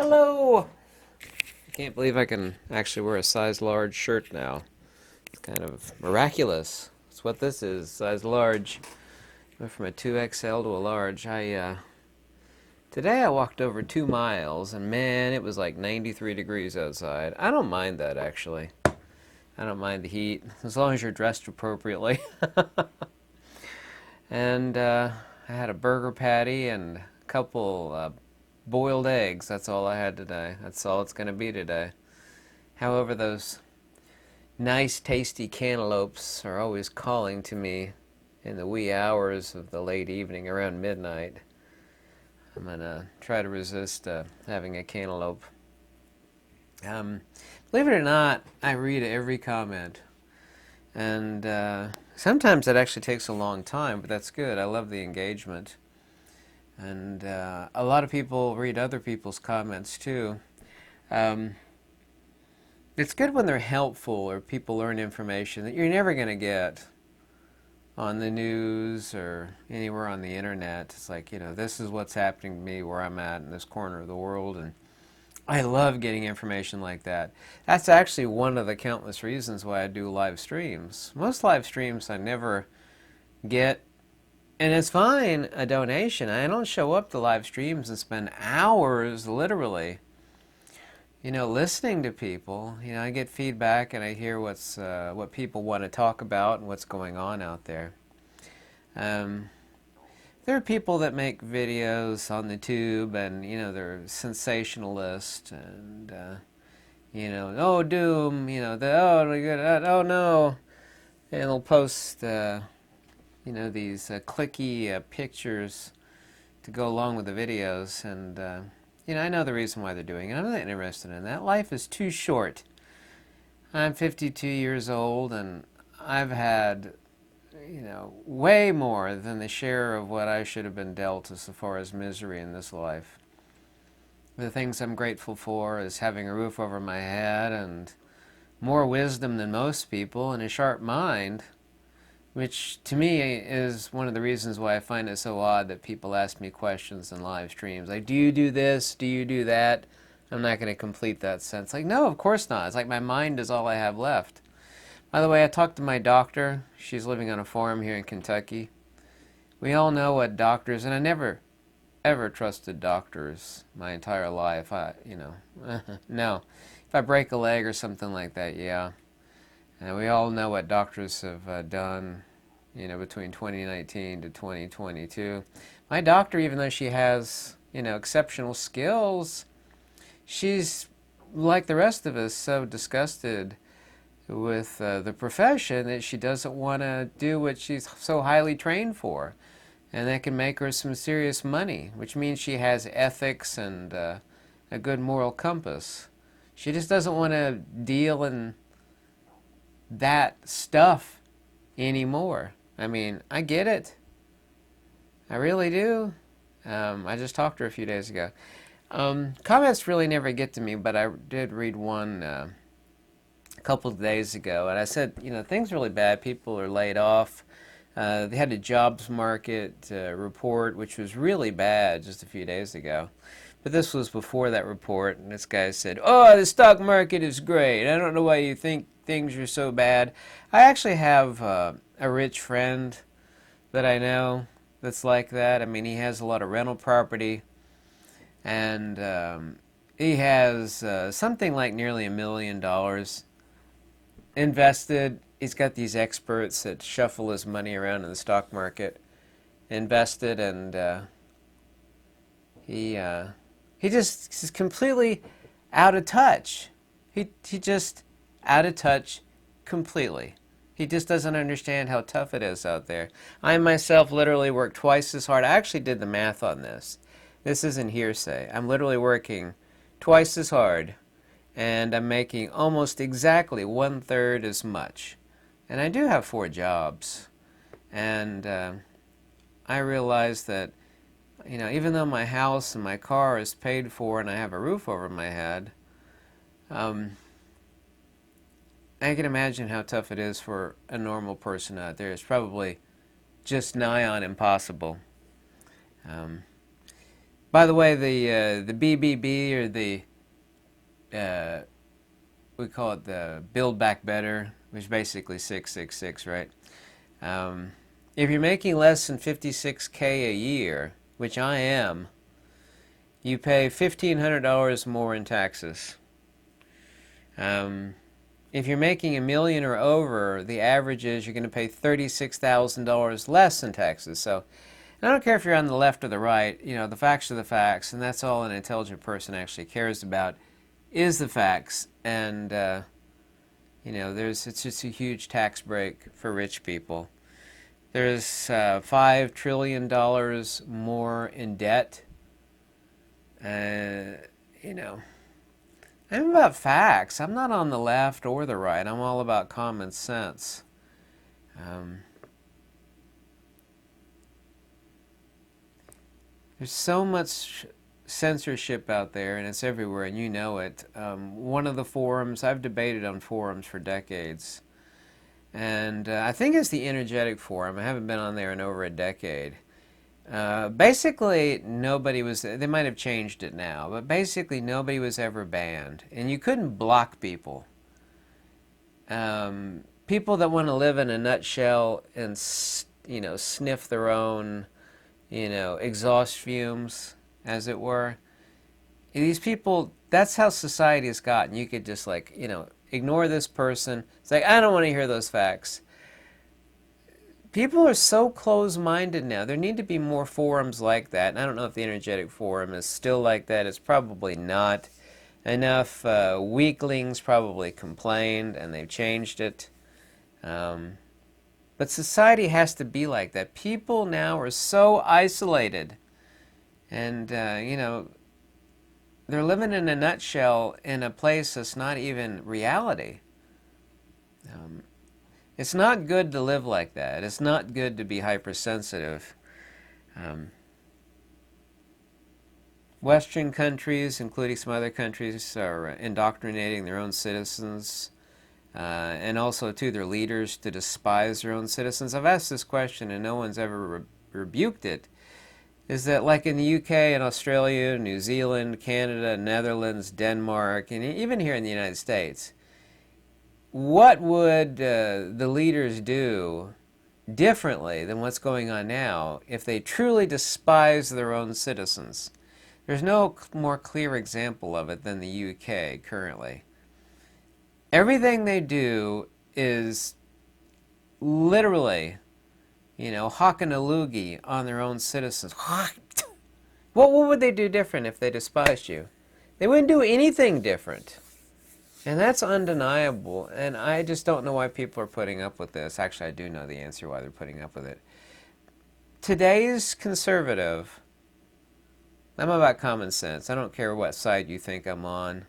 Hello! I can't believe I can actually wear a size large shirt now. It's kind of miraculous. That's what this is, size large. Went from a 2XL to a large. Today I walked over 2 miles, and man, it was like 93 degrees outside. I don't mind that, actually. I don't mind the heat, as long as you're dressed appropriately. And I had a burger patty and a couple boiled eggs. That's all I had today. That's all it's going to be today. However, those nice, tasty cantaloupes are always calling to me in the wee hours of the late evening, around midnight. I'm going to try to resist having a cantaloupe. Believe it or not, I read every comment. And sometimes that actually takes a long time, but that's good. I love the engagement. And a lot of people read other people's comments too. It's good when they're helpful or people learn information that you're never going to get on the news or anywhere on the internet. It's like, this is what's happening to me where I'm at in this corner of the world. And I love getting information like that. That's actually one of the countless reasons why I do live streams. Most live streams I never get, and it's fine, a donation. I don't show up to live streams and spend hours, literally, listening to people. I get feedback and I hear what people want to talk about and what's going on out there. There are people that make videos on the tube and, they're sensationalist and, oh, doom, oh, no. And they'll post, these clicky pictures to go along with the videos. And, I know the reason why they're doing it. I'm not interested in that. Life is too short. I'm 52 years old and I've had way more than the share of what I should have been dealt as far as misery in this life. The things I'm grateful for is having a roof over my head and more wisdom than most people and a sharp mind, which to me is one of the reasons why I find it so odd that people ask me questions in live streams. Like, do you do this? Do you do that? I'm not going to complete that sentence. Like, no, of course not. It's like my mind is all I have left. By the way, I talked to my doctor. She's living on a farm here in Kentucky. We all know what doctors, and I never, ever trusted doctors my entire life. No. If I break a leg or something like that, yeah. And we all know what doctors have done, between 2019 to 2022. My doctor, even though she has, exceptional skills, she's, like the rest of us, so disgusted with the profession that she doesn't want to do what she's so highly trained for. And that can make her some serious money, which means she has ethics and a good moral compass. She just doesn't want to deal in that stuff anymore. I mean, I get it. I really do. I just talked to her a few days ago. Comments really never get to me, but I did read one a couple of days ago, and I said, things are really bad. People are laid off. They had a jobs market report, which was really bad just a few days ago. But this was before that report, and this guy said, oh, the stock market is great. I don't know why you think things are so bad. I actually have a rich friend that I know that's like that. I mean, he has a lot of rental property, and he has something like nearly $1 million invested. He's got these experts that shuffle his money around in the stock market, invested, and he just is completely out of touch. He just out of touch completely. He just doesn't understand how tough it is out there. I myself literally work twice as hard. I actually did the math on this. This isn't hearsay. I'm literally working twice as hard, and I'm making almost exactly 1/3 as much. And I do have 4 jobs. And I realize that, even though my house and my car is paid for and I have a roof over my head, I can imagine how tough it is for a normal person out there. It's probably just nigh on impossible. By the way, the BBB, or the we call it the Build Back Better, which is basically 666, right? If you're making less than $56K a year, which I am, you pay $1,500 more in taxes. If you're making $1 million or over, the average is you're going to pay $36,000 less in taxes. So I don't care if you're on the left or the right, you know, the facts are the facts, and that's all an intelligent person actually cares about, is the facts. And you know, it's just a huge tax break for rich people. There's $5 trillion more in debt. You know, I'm about facts. I'm not on the left or the right. I'm all about common sense. There's so much censorship out there, and it's everywhere, and you know it. One of the forums, I've debated on forums for decades, and I think it's the Energetic Forum. I haven't been on there in over a decade. Basically, nobody was, they might have changed it now, but basically nobody was ever banned, and you couldn't block people. People that want to live in a nutshell and, you know, sniff their own, you know, exhaust fumes, as it were. These people, that's how society has gotten. You could just, like, you know, ignore this person. It's like, I don't want to hear those facts. People are so close-minded now. There need to be more forums like that. And I don't know if the Energetic Forum is still like that. It's probably not. Enough weaklings probably complained, and they've changed it. But society has to be like that. People now are so isolated. And, you know, they're living in a nutshell in a place that's not even reality. It's not good to live like that. It's not good to be hypersensitive. Western countries, including some other countries, are indoctrinating their own citizens, and also, too, their leaders to despise their own citizens. I've asked this question, and no one's ever rebuked it. Is that, like in the UK and Australia, New Zealand, Canada, Netherlands, Denmark, and even here in the United States, what would the leaders do differently than what's going on now if they truly despise their own citizens? There's no more clear example of it than the UK currently. Everything they do is literally, you know, hawking a loogie on their own citizens. What would they do different if they despised you? They wouldn't do anything different. And that's undeniable, and I just don't know why people are putting up with this. Actually, I do know the answer why they're putting up with it. Today's conservative, I'm about common sense. I don't care what side you think I'm on.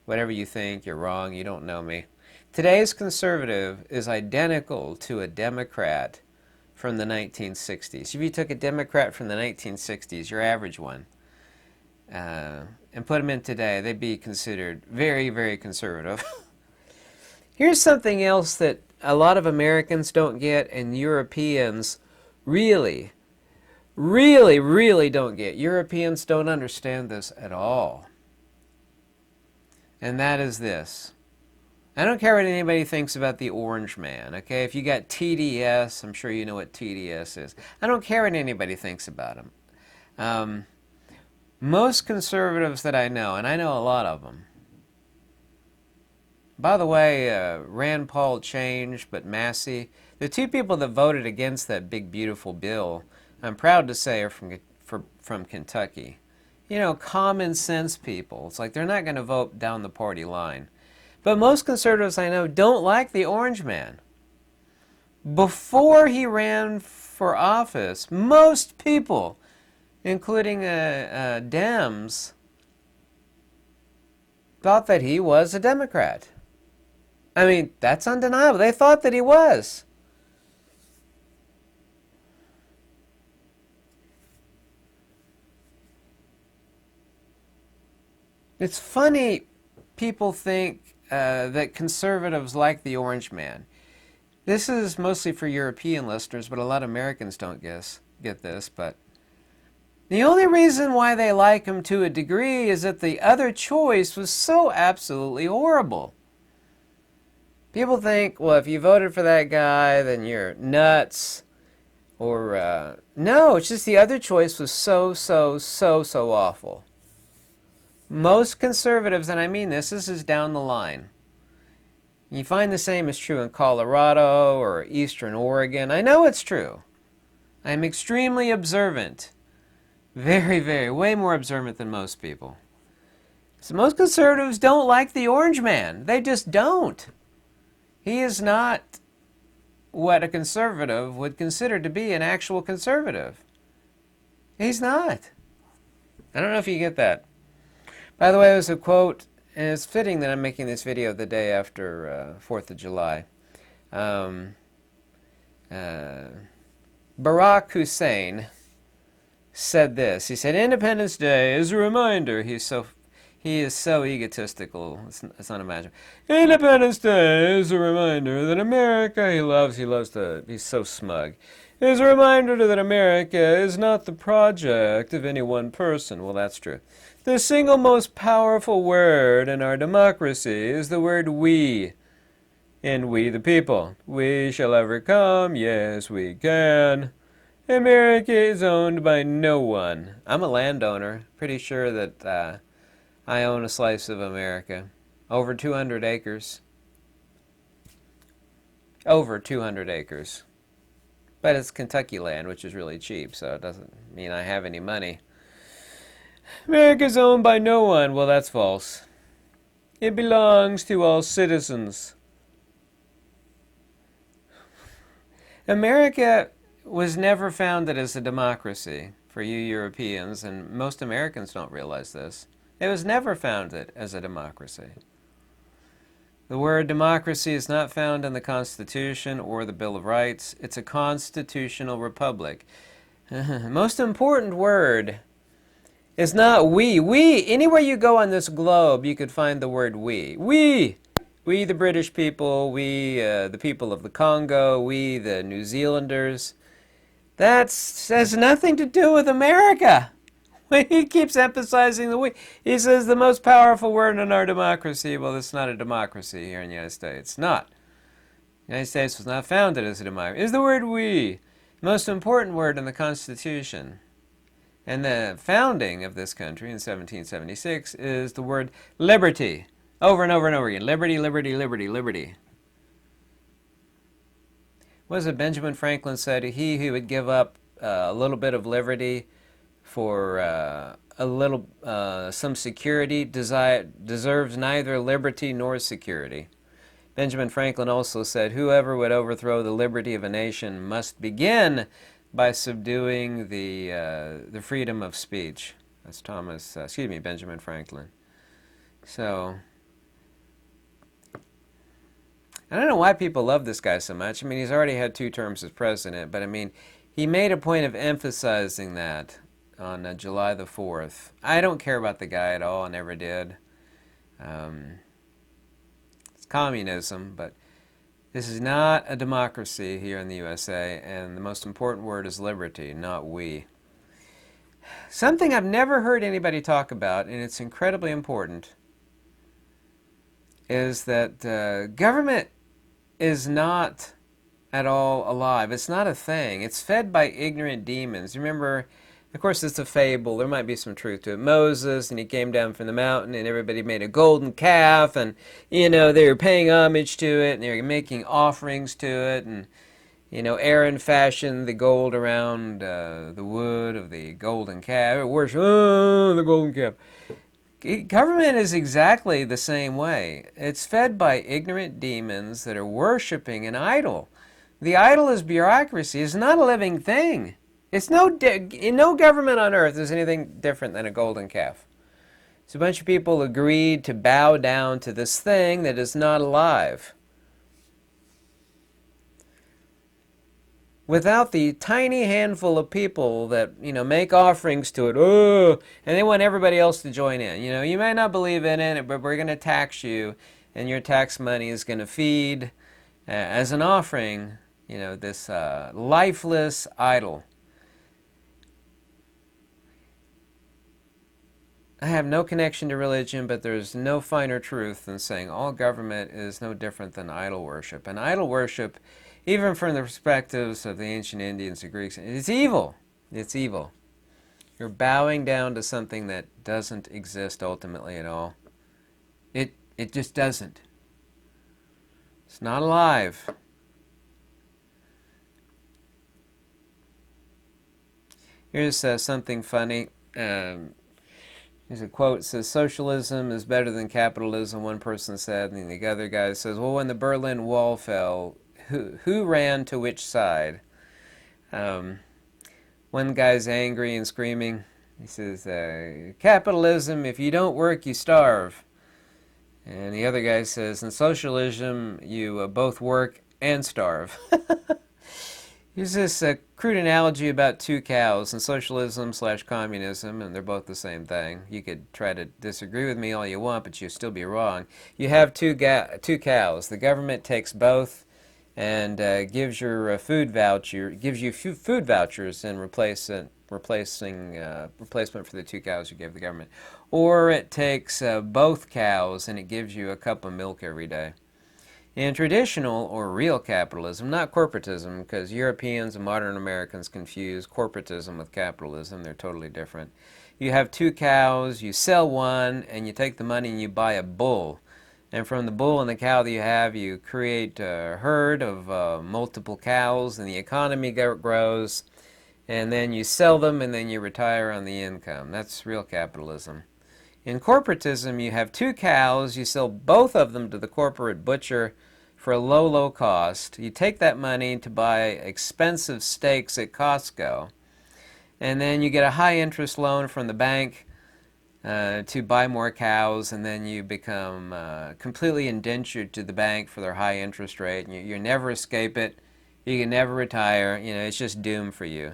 Whatever you think, you're wrong, you don't know me. Today's conservative is identical to a Democrat from the 1960s. If you took a Democrat from the 1960s, your average one, and put them in today, they'd be considered very, very conservative. Here's something else that a lot of Americans don't get, and Europeans really, really, really don't get. Europeans don't understand this at all. And that is this. I don't care what anybody thinks about the orange man, okay? If you got TDS, I'm sure you know what TDS is. I don't care what anybody thinks about him. Most conservatives that I know, and I know a lot of them. By the way, Rand Paul changed, but Massey, the two people that voted against that big, beautiful bill, I'm proud to say are from Kentucky. You know, common sense people. It's like they're not going to vote down the party line. But most conservatives I know don't like the orange man. Before he ran for office, most people, including Dems, thought that he was a Democrat. I mean, that's undeniable. They thought that he was. It's funny people think that conservatives like the orange man. This is mostly for European listeners, but a lot of Americans don't get this, but The only reason why they like him to a degree is that the other choice was so absolutely horrible. People think, well, if you voted for that guy, then you're nuts. Or, no, it's just the other choice was so awful. Most conservatives, and I mean this is down the line. You find the same is true in Colorado or Eastern Oregon. I know it's true. I'm extremely observant. Way more observant than most people. So most conservatives don't like the orange man. They just don't. He is not what a conservative would consider to be an actual conservative. He's not. I don't know if you get that. By the way, it was a quote, and it's fitting that I'm making this video the day after 4th of July. Barack Hussein said this. He said, Independence Day is a reminder. He is so egotistical. It's unimaginable. Independence Day is a reminder that America, he's so smug. It is a reminder that America is not the project of any one person. Well, that's true. The single most powerful word in our democracy is the word we. And we the people. We shall overcome. Yes, we can. America is owned by no one. I'm a landowner. Pretty sure that I own a slice of America. Over 200 acres. Over 200 acres. But it's Kentucky land, which is really cheap, so it doesn't mean I have any money. America's owned by no one. Well, that's false. It belongs to all citizens. America was never founded as a democracy, for you Europeans, and most Americans don't realize this. It was never founded as a democracy. The word democracy is not found in the Constitution or the Bill of Rights. It's a constitutional republic. Most important word is not we. We, anywhere you go on this globe, you could find the word we. We! We, the British people, we, the people of the Congo, we, the New Zealanders. That has nothing to do with America. He keeps emphasizing the we. He says the most powerful word in our democracy. Well, it's not a democracy here in the United States. It's not. The United States was not founded as a democracy. It's the word we. The most important word in the Constitution and the founding of this country in 1776 is the word liberty. Over and over and over again. Liberty, liberty, liberty, liberty. What is it Benjamin Franklin said? He who would give up a little bit of liberty for some security deserves neither liberty nor security. Benjamin Franklin also said, whoever would overthrow the liberty of a nation must begin by subduing the freedom of speech. That's Benjamin Franklin. So, I don't know why people love this guy so much. I mean, he's already had 2 terms as president, but I mean, he made a point of emphasizing that on July the 4th. I don't care about the guy at all. I never did. It's communism, but this is not a democracy here in the USA, and the most important word is liberty, not we. Something I've never heard anybody talk about, and it's incredibly important, is that government is not at all alive. It's not a thing. It's fed by ignorant demons. Remember, of course, it's a fable. There might be some truth to it. Moses, and he came down from the mountain, and everybody made a golden calf, and, you know, they were paying homage to it, and they were making offerings to it, and, you know, Aaron fashioned the gold around the wood of the golden calf. Worship, the golden calf. Government is exactly the same way. It's fed by ignorant demons that are worshiping an idol. The idol is bureaucracy. It's not a living thing. It's no government on earth is anything different than a golden calf. So a bunch of people agreed to bow down to this thing that is not alive. Without the tiny handful of people that, you know, make offerings to it, and they want everybody else to join in. You know, you may not believe in it, but we're going to tax you, and your tax money is going to feed, as an offering, you know, this lifeless idol. I have no connection to religion, but there's no finer truth than saying all government is no different than idol worship. And idol worship, even from the perspectives of the ancient Indians and Greeks, it's evil. It's evil. You're bowing down to something that doesn't exist ultimately at all. It just doesn't. It's not alive. Here's something funny. Here's a quote. It says, socialism is better than capitalism, one person said. And the other guy says, well, when the Berlin Wall fell, who ran to which side? One guy's angry and screaming. He says, capitalism, if you don't work, you starve. And the other guy says, in socialism, you both work and starve. Here's this crude analogy about two cows in socialism/communism, and they're both the same thing. You could try to disagree with me all you want, but you'll still be wrong. You have two cows. The government takes both and gives you food vouchers in replacement for the two cows you gave the government. Or it takes both cows and it gives you a cup of milk every day. In traditional or real capitalism, not corporatism, because Europeans and modern Americans confuse corporatism with capitalism. They're totally different. You have two cows, you sell one, and you take the money and you buy a bull. And from the bull and the cow that you have, you create a herd of multiple cows, and the economy grows. And then you sell them, and then you retire on the income. That's real capitalism. In corporatism, you have two cows, you sell both of them to the corporate butcher for a low cost. You take that money to buy expensive steaks at Costco, and then you get a high interest loan from the bank to buy more cows, and then you become completely indentured to the bank for their high interest rate. You never escape it. You can never retire. You know, it's just doom for you.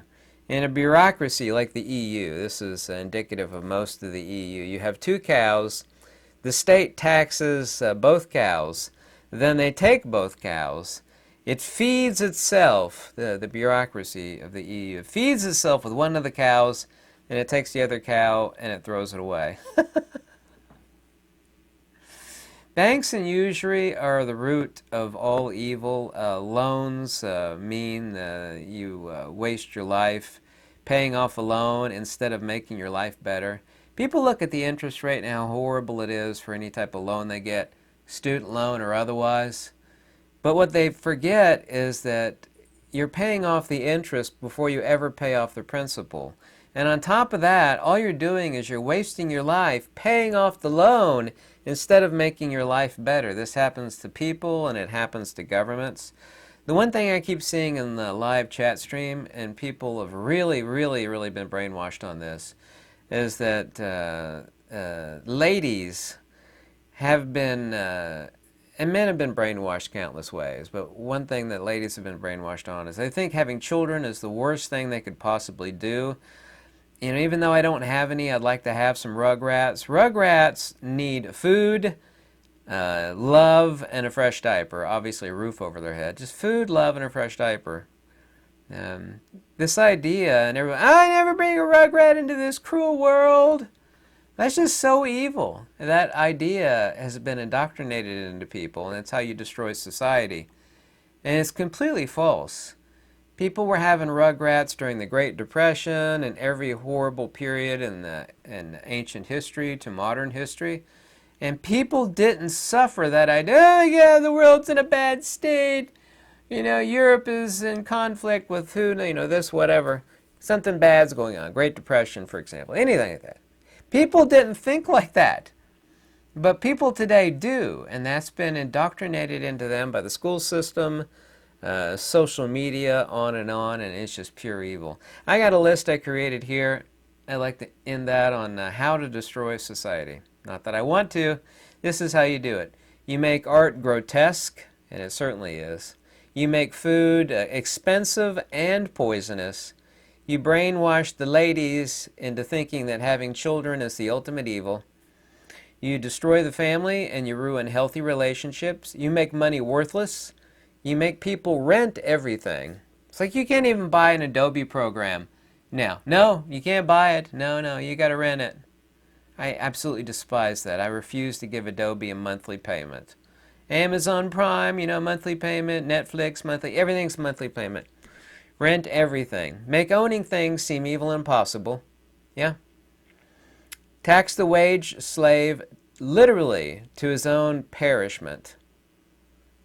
In a bureaucracy like the EU, this is indicative of most of the EU, you have two cows, the state taxes both cows, then they take both cows, it feeds itself, the bureaucracy of the EU, it feeds itself with one of the cows, and it takes the other cow and it throws it away. Banks and usury are the root of all evil. Loans mean you waste your life paying off a loan instead of making your life better. People look at the interest rate and how horrible it is for any type of loan they get, student loan or otherwise. But what they forget is that you're paying off the interest before you ever pay off the principal. And on top of that, all you're doing is you're wasting your life paying off the loan instead of making your life better. This happens to people and it happens to governments. The one thing I keep seeing in the live chat stream, and people have really been brainwashed on this, is that ladies have been, and men have been brainwashed countless ways, but one thing that ladies have been brainwashed on is they think having children is the worst thing they could possibly do. You know, even though I don't have any, I'd like to have some rugrats. Rugrats need food, love, and a fresh diaper. Obviously a roof over their head. Just food, love, and a fresh diaper. This idea, and everyone, I never bring a rugrat into this cruel world. That's just so evil. That idea has been indoctrinated into people, and that's how you destroy society. And it's completely false. People were having rugrats during the Great Depression and every horrible period in ancient history to modern history. And people didn't suffer that idea, oh yeah, the world's in a bad state. You know, Europe is in conflict with who, you know, this, whatever. Something bad's going on. Great Depression, for example. Anything like that. People didn't think like that. But people today do. And that's been indoctrinated into them by the school system, social media, on, and it's just pure evil. I got a list I created here. I'd like to end that on how to destroy society. Not that I want to. This is how you do it. You make art grotesque, and it certainly is. You make food expensive and poisonous. You brainwash the ladies into thinking that having children is the ultimate evil. You destroy the family and you ruin healthy relationships. You make money worthless. You make people rent everything. It's like you can't even buy an Adobe program now. No, you can't buy it. No, you got to rent it. I absolutely despise that. I refuse to give Adobe a monthly payment. Amazon Prime, you know, monthly payment. Netflix, monthly. Everything's monthly payment. Rent everything. Make owning things seem evil and impossible. Yeah. Tax the wage slave literally to his own perishment.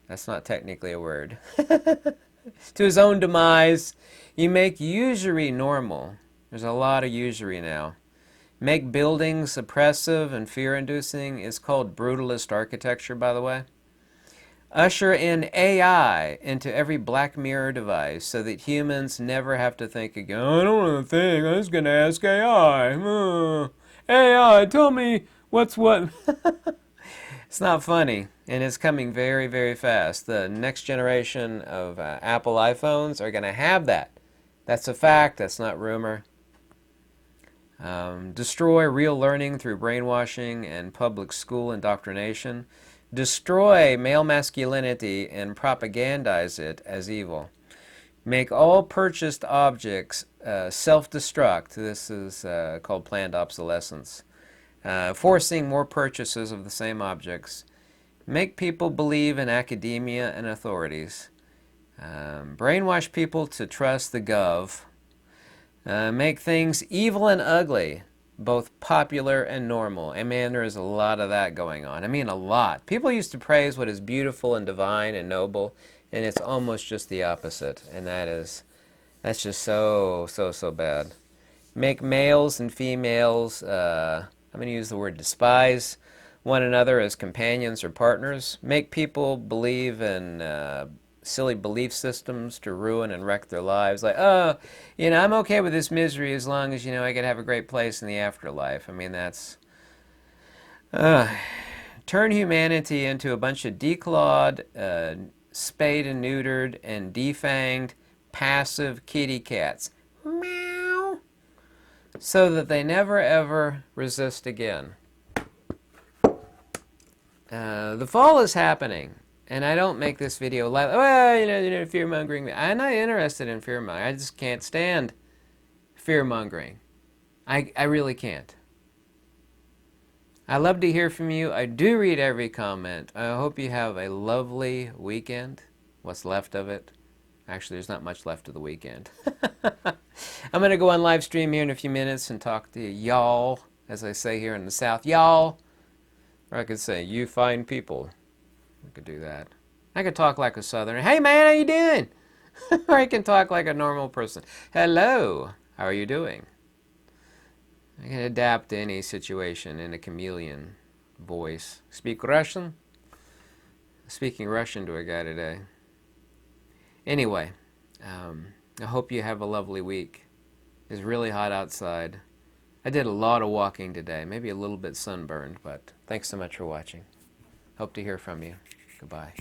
That's not technically a word. To his own demise. You make usury normal. There's a lot of usury now. Make buildings oppressive and fear-inducing is called brutalist architecture, by the way. Usher in AI into every Black Mirror device so that humans never have to think again. I don't want to think. I'm just going to ask AI. AI, tell me what's what. It's not funny, and it's coming very, very fast. The next generation of Apple iPhones are going to have that. That's a fact. That's not rumor. Destroy real learning through brainwashing and public school indoctrination. Destroy male masculinity and propagandize it as evil. Make all purchased objects self-destruct. This is called planned obsolescence. Forcing more purchases of the same objects. Make people believe in academia and authorities. Brainwash people to trust the gov. Make things evil and ugly, both popular and normal. And man, there is a lot of that going on. I mean, a lot. People used to praise what is beautiful and divine and noble, and it's almost just the opposite. And that's just so bad. Make males and females, I'm going to use the word despise one another as companions or partners. Make people believe in silly belief systems to ruin and wreck their lives. Like, oh, you know, I'm okay with this misery as long as, you know, I can have a great place in the afterlife. I mean, that's... turn humanity into a bunch of declawed, spayed and neutered, and defanged, passive kitty cats. Meow. So that they never ever resist again. The fall is happening. And I don't make this video like, well, you know, fear-mongering. I'm not interested in fear-mongering. I just can't stand fear-mongering. I really can't. I love to hear from you. I do read every comment. I hope you have a lovely weekend. What's left of it. Actually, there's not much left of the weekend. I'm going to go on live stream here in a few minutes and talk to y'all, as I say here in the South. Y'all. Or I could say, you fine people. I could do that. I could talk like a Southerner. Hey man, how you doing? Or I can talk like a normal person. Hello, how are you doing? I can adapt to any situation in a chameleon voice. Speak Russian? Speaking Russian to a guy today. Anyway, I hope you have a lovely week. It's really hot outside. I did a lot of walking today, maybe a little bit sunburned, but thanks so much for watching. Hope to hear from you. Goodbye.